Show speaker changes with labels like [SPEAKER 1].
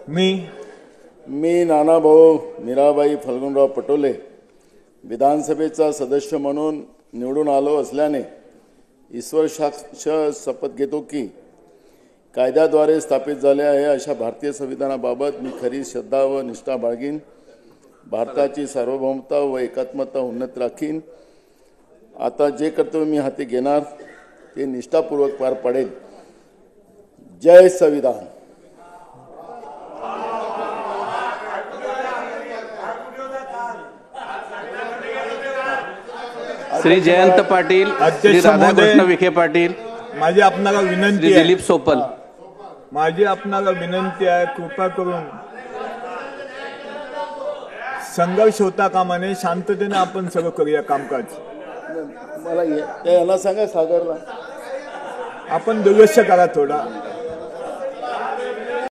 [SPEAKER 1] मी नानाभाऊ मीराबाई फल्गुनराव पटोले विधानसभेचा सदस्य म्हणून निवडून आलो असल्याने ईश्वर साक्ष शपथ घेतो की कायद्याद्वारे स्थापित झाले आहे अशा भारतीय संविधानाबाबत मी खरी श्रद्धा व निष्ठा बाळगीन, भारताची सार्वभौमता व एकात्मता उन्नत राखीन। आता जे कर्तव्य मी हाती घेणार ते निष्ठापूर्वक पार पाडेल। जय संविधान।
[SPEAKER 2] श्री जयंत पाटील, श्री राधाकृष्ण विखे पाटील,
[SPEAKER 3] माझी आपणाला विनंती
[SPEAKER 2] श्री दिलीप सोपल,
[SPEAKER 3] माझी आपणाला विनंती आहे, कृपा करून संघर्ष होता कामा नये, शांततेने आपण सगळं करूया कामकाज।
[SPEAKER 1] मला याला सांगा सागरला
[SPEAKER 3] आपण दुर्लक्ष करा थोडा।